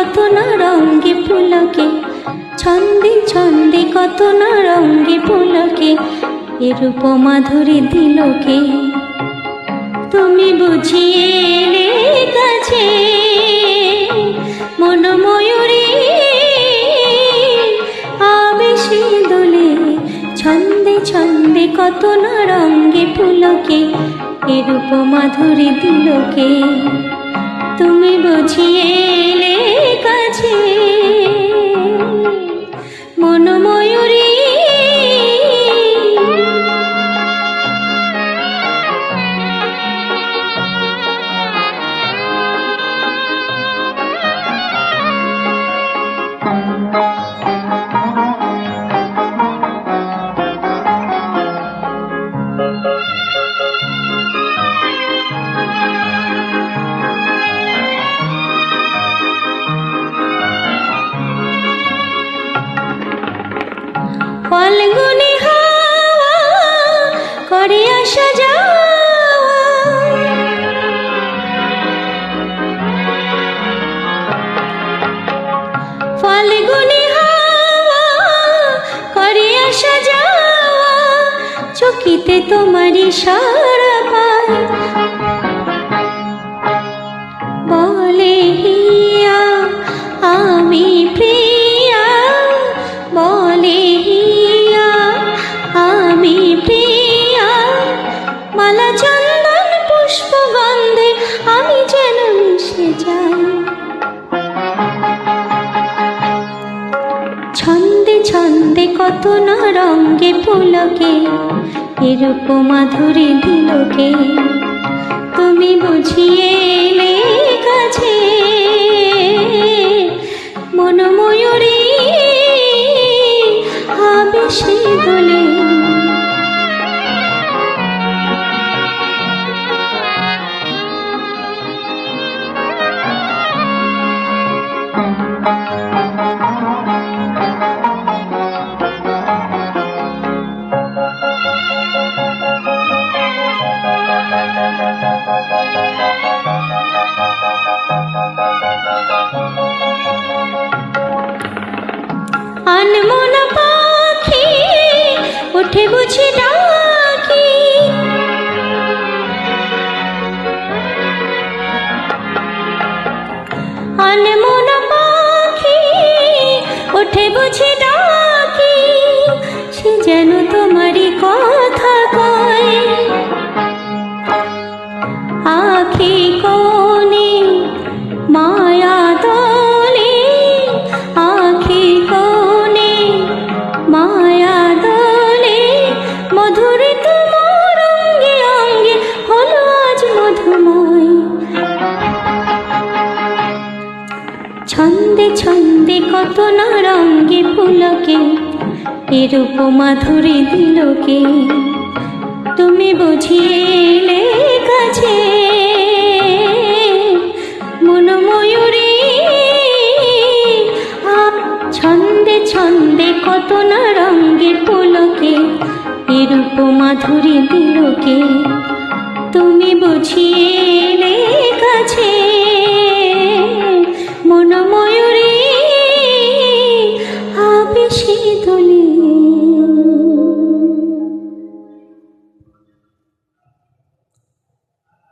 কত না রঙ্গে পুলকে, ছন্দে ছন্দে কত না রঙ্গে পুলকে, এরূপ মাধুরী দিলকে। তুমি বুঝিয়ে এলে কাছে মন ময়ূরী আবেশে দোলে, ছন্দে ছন্দে কত না রঙ্গে পুলকে, এরূপ মাধুরী দিলকে। তুমি বুঝিয়ে এলে কাছে মন ময়ূরী। ফাল্গুনি হাওয়া করে আসা যাওয়া, ফাল্গুনি হাওয়া করে আসা যাওয়া, চকিতে তোমারই সারা পায়। বলে হিয়া আমি প্রিয়া, বলে হিয়া আমি প্রিয়া, মালা চন্দন পুষ্প গন্ধে আমি যেন মিশে যাই। ছন্দে ছন্দে কত না রঙ্গে পুলকে, এরূপ মাধুরী দিলকে। তুমি বুঝিয়ে এলে কাছে মন ময়ূরী আবেশে দোলে। আনমনা পাখি উঠে বুঝি ডাকি, আনমনা পাখি উঠে বুঝি ডাকি, সে যেন তোমারই কথা কয়। আখি কোণে মায়া দোলে, আখি কোণে মায়া দোলে, মধুরী তোমার অঙ্গে অঙ্গে হলো আজ মধুময়। ছন্দে ছন্দে কত না রঙ্গে পুলকে, এরূপ মাধুরী দিলকে। তুমি বুঝিয়ে এলে কাছে মন ময়ূরী। ছন্দে ছন্দে কত না রঙ্গে পুলকে, এরূপ মাধুরী দিলকে। তুমি বুঝিয়ে